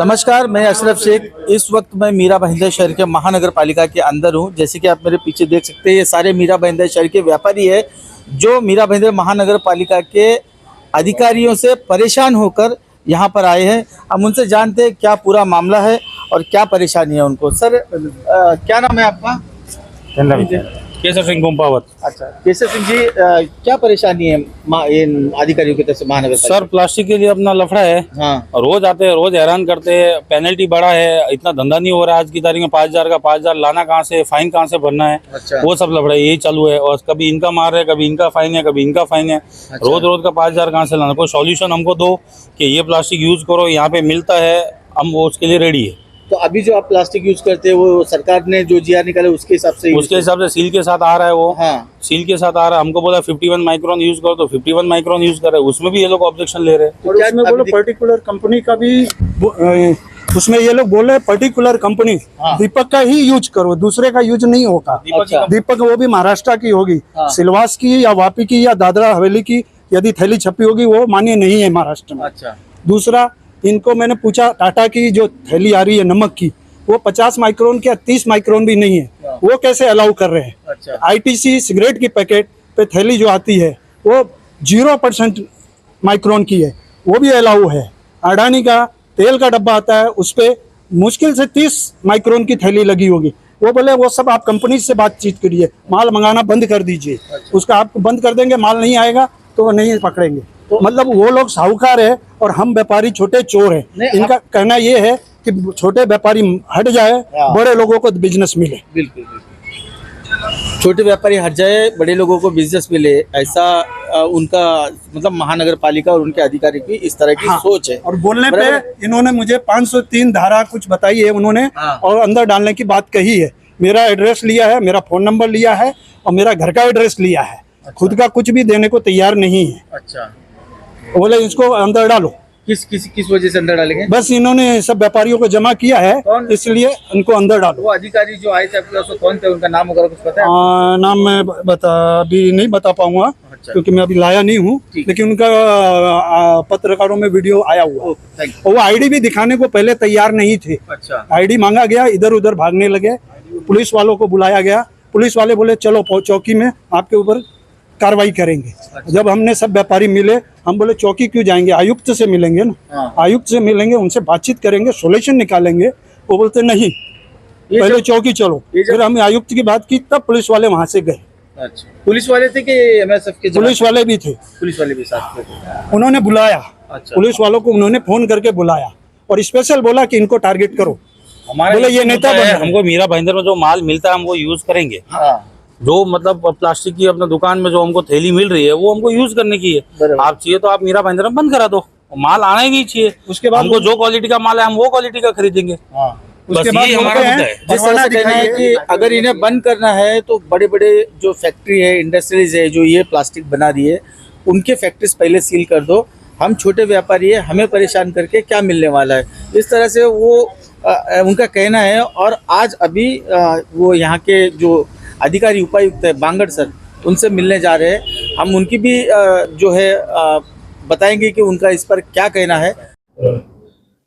नमस्कार, मैं अशरफ शेख। इस वक्त मैं मीरा भाईंदर शहर के महानगर पालिका के अंदर हूं। जैसे कि आप मेरे पीछे देख सकते हैं, ये सारे मीरा भाईंदर शहर के व्यापारी है जो मीरा भाईंदर महानगर पालिका के अधिकारियों से परेशान होकर यहां पर आए हैं। हम उनसे जानते हैं क्या पूरा मामला है और क्या परेशानी है उनको। सर, क्या नाम है आपका? केसर सिंह कुंपावत। अच्छा, केसर सिंह जी, क्या परेशानी है इन अधिकारियों की तरफ से महानगर सर, प्लास्टिक के लिए अपना लफड़ा है। हाँ, रोज आते हैं, रोज हैरान करते हैं। पेनल्टी बढ़ा है, इतना धंधा नहीं हो रहा है। आज की तारीख में 5,000 का 5,000 लाना कहाँ से, फाइन कहाँ से भरना है। अच्छा। वो सब लफड़ा यही चालू है। और कभी इनका मार है, कभी इनका फाइन है, कभी इनका फाइन है। अच्छा। रोज रोज का 5,000 कहाँ से लाना। कोई सॉल्यूशन हमको दो कि ये प्लास्टिक यूज करो, यहाँ पे मिलता है, हम वो उसके लिए रेडी है। तो अभी जो आप प्लास्टिक यूज करते हैं वो सरकार ने जो जीआर निकाला उसके हिसाब से सील के साथ आ रहा है वो। हाँ, सील के साथ आ रहा है। हमको बोला 51 माइक्रोन यूज करो, तो 51 माइक्रोन यूज कर रहे हैं। उसमें भी ये लोग ऑब्जेक्शन ले रहे हैं। और उसमें बोलो पर्टिकुलर कंपनी का भी उसमें ये लोग बोल रहे हैं पर्टिकुलर कंपनी हाँ। दीपक का ही यूज करो, दूसरे का यूज नहीं होगा। अच्छा। दीपक वो भी महाराष्ट्र की होगी, हाँ। सिलवास की या वापी की या दादरा हवेली की यदि थैली छपी होगी वो मान्य नहीं है महाराष्ट्र में। अच्छा। दूसरा, इनको मैंने पूछा टाटा की जो थैली आ रही है नमक की, वो 50 माइक्रोन की या 30 माइक्रोन भी नहीं है, वो कैसे अलाउ कर रहे हैं। अच्छा। आईटीसी सिगरेट की पैकेट पे थैली जो आती है वो 0% माइक्रोन की है, वो भी अलाउ है। अडानी का तेल का डब्बा आता है, उस पर मुश्किल से 30 माइक्रोन की थैली लगी होगी। वो बोले वो सब आप कंपनी से बातचीत करिए, माल मंगाना बंद कर दीजिए। अच्छा। उसका आप बंद कर देंगे, माल नहीं आएगा तो नहीं पकड़ेंगे। तो मतलब वो लोग साहूकार है और हम व्यापारी छोटे चोर हैं। इनका कहना ये है कि छोटे व्यापारी हट जाए, बड़े लोगों को बिजनेस मिले। बिल्कुल बिल्कुल, छोटे व्यापारी हट जाए, बड़े लोगों को बिजनेस मिले, ऐसा उनका मतलब महानगर पालिका और उनके अधिकारी की इस तरह की सोच है। और बोलने पे इन्होंने मुझे 503 धारा कुछ बताई है उन्होंने, और अंदर डालने की बात कही है। मेरा एड्रेस लिया है, मेरा फोन नंबर लिया है और मेरा घर का एड्रेस लिया है। अच्छा। खुद का कुछ भी देने को तैयार नहीं है। अच्छा। बोले इसको अंदर डालो। किस वजह से अंदर डालेंगे? बस इन्होंने सब व्यापारियों को जमा किया है, इसलिए उनको अंदर डालो। वो अधिकारी जो आए थे आपके पास, कौन थे, उनका नाम वगैरह कुछ पता है? नाम मैं अभी नहीं बता पाऊंगा। अच्छा। क्योंकि मैं अभी लाया नहीं हूँ, लेकिन उनका पत्रकारों में वीडियो आया हुआ। और वो आईडी भी दिखाने को पहले तैयार नहीं थे। अच्छा। आईडी मांगा गया, इधर उधर भागने लगे। पुलिस वालों को बुलाया गया, पुलिस वाले बोले चलो चौकी में आपके ऊपर कार्रवाई करेंगे। अच्छा। जब हमने सब व्यापारी मिले, हम बोले चौकी क्यों जाएंगे, आयुक्त से मिलेंगे ना। हाँ। आयुक्त से मिलेंगे, उनसे बातचीत करेंगे, सोल्यूशन निकालेंगे। वो बोलते नहीं, पहले चौकी चलो। फिर हमने आयुक्त की बात की, तब पुलिस वाले वहां से गए। अच्छा। पुलिस वाले थे कि एमएसएफ के? पुलिस वाले भी थे। पुलिस वाले भी साथ थे। उन्होंने बुलाया। अच्छा। पुलिस वालों को उन्होंने फोन करके बुलाया और स्पेशल बोला कि इनको टारगेट करो। बोले ये नेता बन, हमको मीरा भाईंदर में जो माल मिलता है हम वो यूज करेंगे। हाँ। जो मतलब प्लास्टिक की अपने दुकान में जो हमको थैली मिल रही है वो हमको यूज करने की है। आप चाहिए तो आप मीरा भाईंदर में बंद करा दो, माल आना ही नहीं चाहिए। उसके बाद हमको जो क्वालिटी का माल है हम वो क्वालिटी का खरीदेंगे। उसके बाद हमारा मुद्दा है। जिस तरह से कहना है कि अगर इन्हें बंद करना है तो बड़े बड़े जो फैक्ट्री है, इंडस्ट्रीज है जो ये प्लास्टिक बना रही है, उनके फैक्ट्रीज पहले सील कर दो। हम छोटे व्यापारी है, हमें परेशान करके क्या मिलने वाला है, इस तरह से वो उनका कहना है। और आज अभी वो यहाँ के जो अधिकारी उपायुक्त है बांगड़ सर, उनसे मिलने जा रहे हैं। हम उनकी भी जो है बताएंगे कि उनका इस पर क्या कहना है।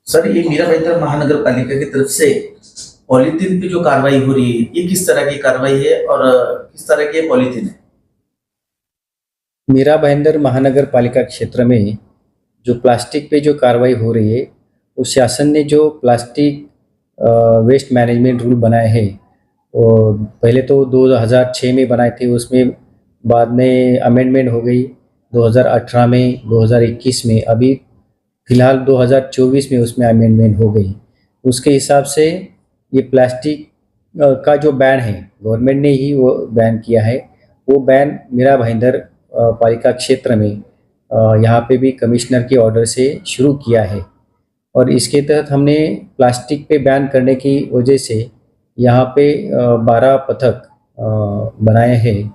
सर, ये मीरा भाईंदर महानगर पालिका की तरफ से पॉलीथीन पे जो कार्रवाई हो रही है, ये किस तरह की कार्रवाई है और किस तरह के पॉलीथीन है? मीरा भाईंदर महानगर पालिका क्षेत्र में जो प्लास्टिक पे जो कार्रवाई हो रही है, उस शासन ने जो प्लास्टिक वेस्ट मैनेजमेंट रूल बनाए हैं, और पहले तो 2006 में बनाए थे, उसमें बाद में अमेंडमेंट हो गई 2018 में, 2021 में, अभी फ़िलहाल 2024 में उसमें अमेंडमेंट हो गई। उसके हिसाब से ये प्लास्टिक का जो बैन है, गवर्नमेंट ने ही वो बैन किया है। वो बैन मीरा भाईंदर पालिका क्षेत्र में यहाँ पे भी कमिश्नर के ऑर्डर से शुरू किया है। और इसके तहत हमने प्लास्टिक पे बैन करने की वजह से यहाँ पे 12 पथक बनाए हैं।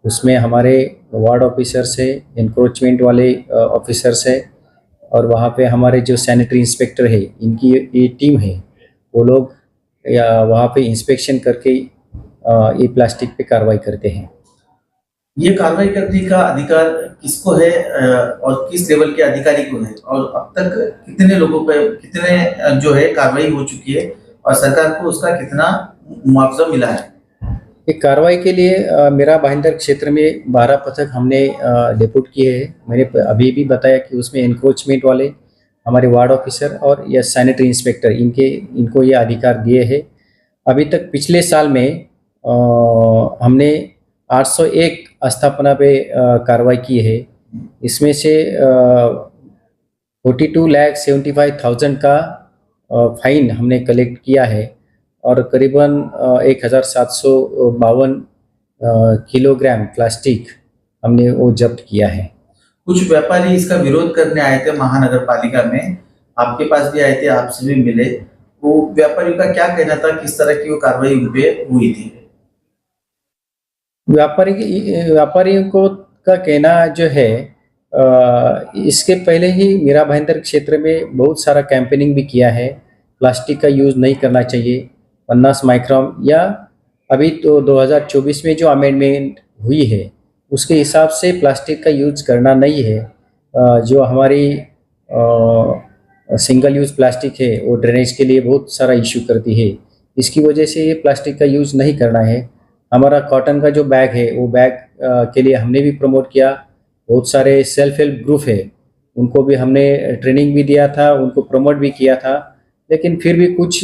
उसमें हमारे वार्ड ऑफिसर्स है, इंक्रोचमेंट वाले ऑफिसर्स है, और वहाँ पे हमारे जो सैनिटरी इंस्पेक्टर है, इनकी ये टीम है। वो लोग वहाँ पे इंस्पेक्शन करके ये प्लास्टिक पे कार्रवाई करते हैं। ये कार्रवाई करने का अधिकार किसको है और किस लेवल के अधिकारी को है, और अब तक कितने लोगों पे कितने जो है कार्रवाई हो चुकी है और सरकार को उसका कितना मुआवजा मिला है? एक कार्रवाई के लिए मेरा भाईंदर क्षेत्र में 12 पथक हमने डिप्यूट किए हैं। मैंने अभी भी बताया कि उसमें एनक्रोचमेंट वाले हमारे वार्ड ऑफिसर और या सैनिटरी इंस्पेक्टर इनको ये अधिकार दिए हैं। अभी तक पिछले साल में हमने 801 स्थापना पे कार्रवाई की है। इसमें से 42,75,000 का फाइन हमने कलेक्ट किया है और करीबन 1,752 किलोग्राम प्लास्टिक हमने वो जब्त किया है। कुछ व्यापारी इसका विरोध करने आए थे महानगर पालिका में, आपके पास भी आए थे, आपसे भी मिले। वो व्यापारियों का क्या कहना था, किस तरह की वो कार्रवाई उन पे हुई थी? व्यापारियों को का कहना जो है इसके पहले ही मीरा भाईंदर क्षेत्र में बहुत सारा कैंपेनिंग भी किया है। प्लास्टिक का यूज़ नहीं करना चाहिए, 50 माइक्रोन, या अभी तो 2024 में जो अमेंडमेंट हुई है उसके हिसाब से प्लास्टिक का यूज़ करना नहीं है। जो हमारी सिंगल यूज़ प्लास्टिक है वो ड्रेनेज के लिए बहुत सारा इशू करती है। इसकी वजह से ये प्लास्टिक का यूज़ नहीं करना है। हमारा कॉटन का जो बैग है वो बैग के लिए हमने भी प्रमोट किया। बहुत सारे सेल्फ हेल्प ग्रुप है, उनको भी हमने ट्रेनिंग भी दिया था, उनको प्रमोट भी किया था, लेकिन फिर भी कुछ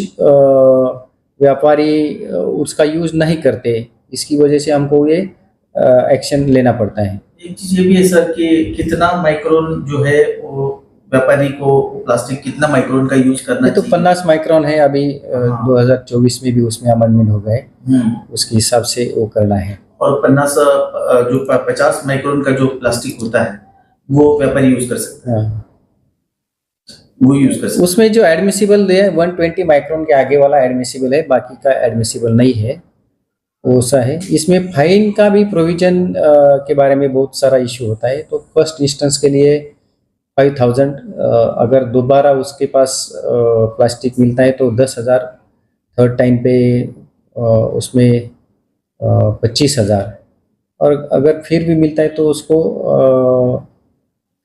व्यापारी उसका यूज़ नहीं करते। इसकी वजह से हमको ये एक्शन लेना पड़ता है। एक चीज ये भी है सर कि कितना माइक्रोन जो है वो व्यापारी को प्लास्टिक कितना माइक्रोन का यूज करना ये तो 50 माइक्रोन है। अभी 2024 में भी उसमें अमेंडमेंट हो गए, उसके हिसाब से वो करना है। और 50 माइक्रोन का जो प्लास्टिक होता है वो व्यापारी यूज कर सकता है। वो यूज कर सकता है। उसमें जो एडमिसिबल है 120 माइक्रोन के आगे वाला एडमिसिबल है, बाकी का एडमिसिबल नहीं है, वो सा है। इसमें फाइन का भी प्रोविजन के बारे में बहुत सारा इशू होता है। तो फर्स्ट इंस्टेंस के लिए 5,000, अगर दोबारा उसके पास प्लास्टिक मिलता है तो 10,000, थर्ड टाइम पे उसमें 25,000, और अगर फिर भी मिलता है तो उसको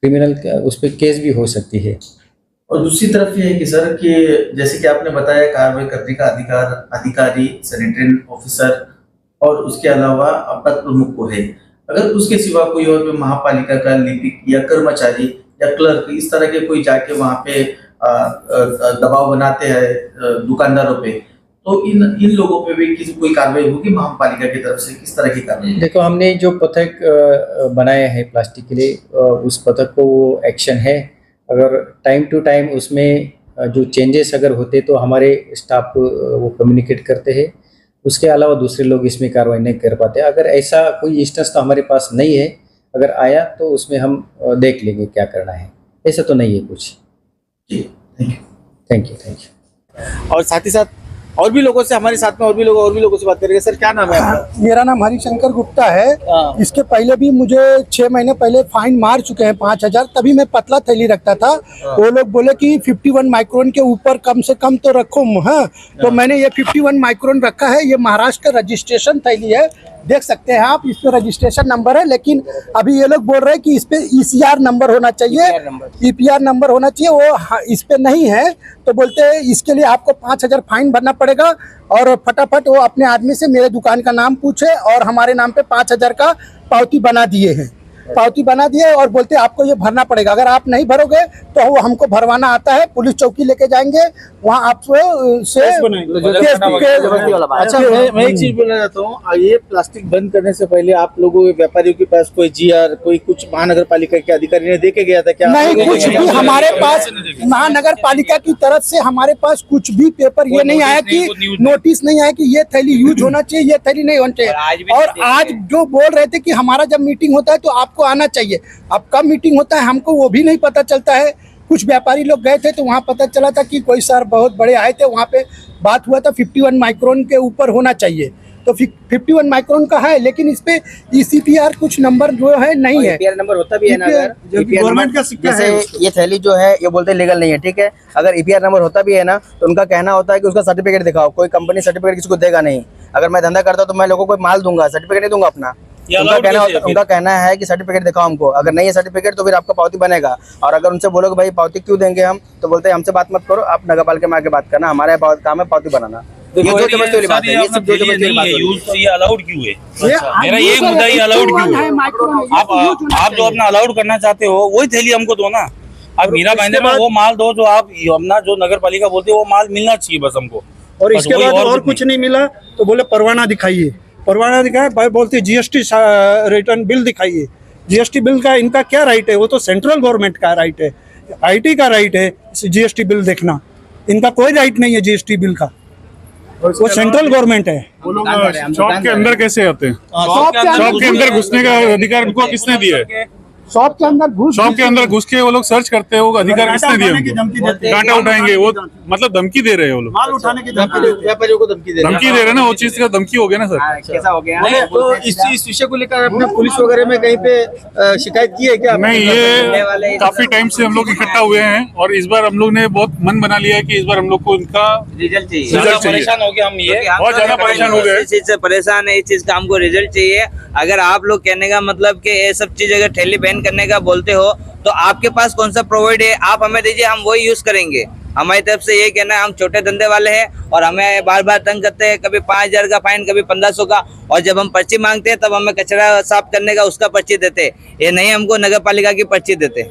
क्रिमिनल उस पर केस भी हो सकती है। और दूसरी तरफ ये है कि सर कि जैसे कि आपने बताया कार्रवाई करने का अधिकार अधिकारी, सैनिटरी ऑफिसर और उसके अलावा पद प्रमुख को है। अगर उसके सिवा कोई और भी महापालिका का लिपिक या कर्मचारी या क्लर्क इस तरह के कोई जाके वहाँ पे दबाव बनाते हैं दुकानदारों पे, तो इन लोगों पे भी कोई कार्रवाई होगी महापालिका की तरफ से? किस तरह की कार्रवाई? देखो, हमने जो पथक बनाए हैं प्लास्टिक के लिए, उस पथक को एक्शन है। अगर टाइम टू टाइम उसमें जो चेंजेस अगर होते तो हमारे स्टाफ वो कम्युनिकेट करते हैं। उसके अलावा दूसरे लोग इसमें कार्रवाई नहीं कर पाते। अगर ऐसा कोई इंस्टेंस तो हमारे पास नहीं है, अगर आया तो उसमें हम देख लेंगे क्या करना है। ऐसा तो नहीं है कुछ। Thank you. और साथ ही साथ और भी लोगों से, हमारे साथ में और भी लोगों से बात करेंगे। सर क्या नाम है आपका? मेरा नाम हरिशंकर गुप्ता है। इसके पहले भी मुझे 6 महीने पहले फाइन मार चुके हैं 5,000। तभी मैं पतला थैली रखता था। वो लोग बोले कि 51 माइक्रोन के ऊपर कम से कम तो रखो। हाँ, तो मैंने ये 51 माइक्रोन रखा है। ये महाराष्ट्र का रजिस्ट्रेशन थैली है, देख सकते हैं आप। इस पे रजिस्ट्रेशन नंबर है, लेकिन अभी ये लोग बोल रहे हैं कि इस पे ECR नंबर होना चाहिए, EPR नंबर होना चाहिए। वो इस पे नहीं है, तो बोलते हैं इसके लिए आपको 5,000 फाइन भरना पड़ेगा। और फटाफट वो अपने आदमी से मेरे दुकान का नाम पूछे और हमारे नाम पे 5,000 का पावती बना दिए और बोलते आपको ये भरना पड़ेगा। अगर आप नहीं भरोगे तो वो हमको भरवाना आता है, पुलिस चौकी लेके जाएंगे, वहाँ आपसे अच्छा, मैं एक चीज बोलना चाहता हूँ। ये प्लास्टिक बंद करने से पहले आप लोगों व्यापारियों के पास कोई GR, कोई कुछ महानगर पालिका के अधिकारी ने देके गया था क्या? नहीं, कुछ भी हमारे पास महानगर पालिका की तरफ से हमारे पास कुछ भी पेपर ये नहीं आया कि नोटिस नहीं आया कि ये थैली यूज होना चाहिए, ये थैली नहीं होना चाहिए। और आज जो बोल रहे थे कि हमारा जब मीटिंग होता है तो आपको आना चाहिए, अब कब मीटिंग होता है हमको वो भी नहीं पता चलता है। कुछ व्यापारी लोग गए थे तो वहाँ पता चला था कि कोई सर बहुत बड़े आए थे, वहाँ पे बात हुआ था 51 माइक्रोन के ऊपर होना चाहिए। तो 51 माइक्रोन का है, लेकिन इस पे ECPR कुछ नंबर जो है नहीं है। EPR नंबर होता भी है ना, अगर गवर्नमेंट का सिक्का है, जैसे ये थैली जो है ये बोलते हैं लीगल नहीं है, ठीक है। अगर EPR नंबर होता भी है ना तो उनका कहना होता है कि उसका सर्टिफिकेट दिखाओ। कोई कंपनी सर्टिफिकेट किसी को देगा नहीं। अगर मैं धंधा करता हूँ तो मैं लोगों को माल दूंगा, सर्टिफिकेट नहीं दूंगा अपना। ये allowed कैसे है फिर? उनका कहना है कि सर्टिफिकेट दिखाओ हमको, अगर नहीं है सर्टिफिकेट तो फिर आपका पावती बनेगा। और अगर उनसे बोलोगे भाई पावती क्यों देंगे हम, तो बोलते हैं हमसे बात मत करो, आप नगर पालिका में आके बात करना, हमारा काम है पावती बनाना। ये जो जबरदस्ती वाली बात है, ये सब जो जबरदस्ती वाली बात है। यूज ये अलाउड क्यों है? मेरा यही मुद्दा, ये अलाउड क्यों है? आप जो अपना अलाउड करना चाहते हो वही थैली हमको दो ना। आप मीरा भाईंदर में वो माल दो जो आप अपना जो नगर पालिका बोलते है वो माल मिलना चाहिए बस हमको। और इसके बाद और कुछ नहीं मिला तो बोले परवाना दिखाइए, परवाना दिखाए भाई, बोलते जीएसटी रिटर्न बिल दिखाइए। जीएसटी बिल का इनका क्या राइट है? वो तो सेंट्रल गवर्नमेंट का राइट है, आईटी का राइट है जीएसटी बिल देखना, इनका कोई राइट नहीं है जीएसटी बिल का, वो सेंट्रल गवर्नमेंट है। वो लोग शॉप के अंदर कैसे आते हैं? शॉप के अंदर घुसने का अधिकार उनको किसने दिया है? शॉप के अंदर घुस के वो लोग सर्च करते हैं, वो अधिकार किसने दिया उनको? डाटा उठाएंगे, वो मतलब धमकी दे रहे हैं वो लोग, माल उठाने की व्यापारियों को धमकी दे धमकी दे रहे हैं ना, वो चीज का धमकी हो गया ना सर। कैसा हो गया? तो इस विषय को लेकर आपने पुलिस वगैरह में कहीं पे शिकायत की है क्या? नहीं, ये काफी टाइम से हम लोग इकट्ठा हुए हैं और इस बार हम लोग ने बहुत मन बना लिया है कि इस बार हम लोग को इनका रिजल्ट चाहिए। रिजल्ट चाहिए। परेशान हो गए हम, ये बहुत ज्यादा परेशान हो गए। इस चीज से परेशान है, इस चीज का हमको रिजल्ट चाहिए। अगर आप लोग कहने का मतलब कि ये सब चीज अगर ठेली बैन करने का बोलते हो तो आपके पास कौन सा प्रोवाइड है, आप हमें दीजिए, हम वही यूज करेंगे। हमारी तरफ से ये कहना है, हम छोटे धंधे वाले हैं और हमें बार बार तंग करते हैं, कभी 5000 का फाइन, कभी 1500 का, और जब हम पर्ची मांगते हैं तब हमें कचरा साफ करने का उसका पर्ची देते हैं, ये नहीं हमको नगर पालिका की पर्ची देते।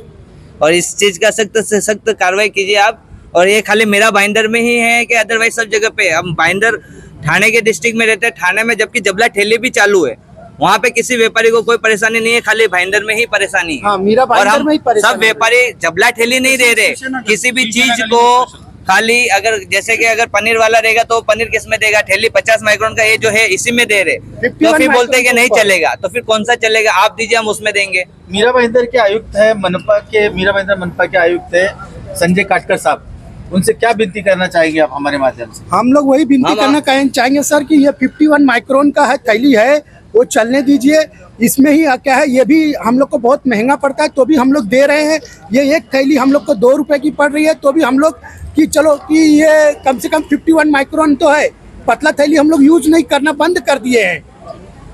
और इस चीज का सख्त से सख्त कार्रवाई कीजिए आप। और ये खाली मेरा भाईंदर में ही है कि अदरवाइज सब जगह पे? हम भाईंदर थाने के डिस्ट्रिक्ट में रहते हैं, थाने में जबकि जबला ठेली भी चालू है, वहाँ पे किसी व्यापारी को कोई परेशानी नहीं है, खाली भाईंदर में ही परेशानी है। मीरा और हम सब व्यापारी जबला ठेली नहीं दे रहे, किसी भी चीज को खाली अगर जैसे कि अगर पनीर वाला रहेगा तो पनीर किस में देगा, ठेली 50 माइक्रोन का ये जो है इसी में दे रहे, तो फिर बोलते हैं कि नहीं चलेगा, तो फिर कौन सा चलेगा? आप दीजिए, हम उसमें देंगे। मीरा भाईंदर के आयुक्त है मनपा के, मीरा भाईंदर मनपा के आयुक्त है संजय काटकर साहब, उनसे क्या विनती करना चाहेंगे आप हमारे माध्यम से? हम लोग वही विनती करना चाहेंगे सर कि ये 51 माइक्रोन का है थैली है, वो चलने दीजिए। इसमें ही क्या है, ये भी हम लोग को बहुत महंगा पड़ता है तो भी हम लोग दे रहे हैं। ये एक थैली हम लोग को 2 रुपए की पड़ रही है तो भी हम लोग कि चलो कि ये कम से कम 51 माइक्रोन तो है, पतला थैली हम लोग यूज नहीं करना बंद कर दिए हैं।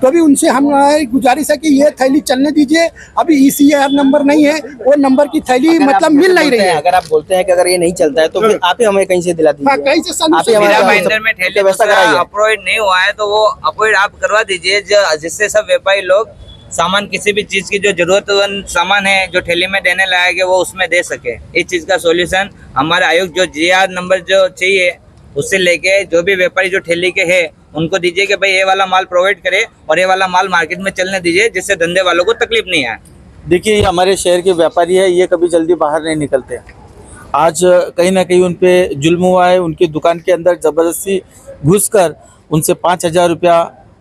तो भी उनसे हमारी गुजारिश है कि ये थैली चलने दीजिए। अभी ECR नंबर नहीं है, वो नंबर की थैली मतलब मिल नहीं रही है। अगर आप बोलते हैं कि अगर ये नहीं चलता है तो फिर आप ही हमें कहीं से दिला दीजिए। कहीं से आप ही हमारे मेरा भाईंदर में ठेली अप्रूव नहीं हुआ है तो वो अप्रूव आप करवा दीजिए, जिससे सब व्यापारी लोग सामान, किसी भी चीज की जो जरूरतमंद सामान है जो ठेली में देने लायक है वो उसमें दे सके। इस चीज का सॉल्यूशन हमारे आयुक्त जो GR नंबर जो चाहिए उससे लेके जो भी व्यापारी जो ठेली के है उनको दीजिए कि भाई ये वाला माल प्रोवाइड करे और ये वाला माल मार्केट में चलने दीजिए, जिससे धंधे वालों को तकलीफ नहीं आए। देखिए, ये हमारे शहर के व्यापारी है, ये कभी जल्दी बाहर नहीं निकलते। आज कहीं ना कहीं उन पे जुल्म हुआ है, उनकी दुकान के अंदर ज़बरदस्ती घुसकर उनसे 5000 रुपया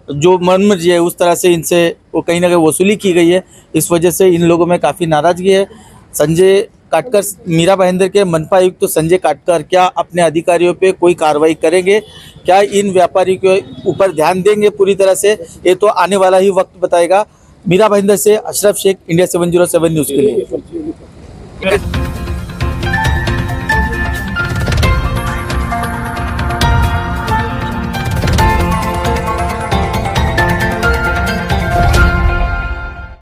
जो मनमर्जी है उस तरह से इनसे वो कहीं ना कहीं वसूली की गई है। इस वजह से इन लोगों में काफ़ी नाराज़गी है। संजय काटकर, मीरा भाईंदर के मनपा आयुक्त तो संजय काटकर क्या अपने अधिकारियों पे कोई कार्रवाई करेंगे? क्या इन व्यापारी के ऊपर ध्यान देंगे पूरी तरह से? ये तो आने वाला ही वक्त बताएगा। मीरा भाईंदर से अशरफ शेख, इंडिया 707 न्यूज़ के लिए।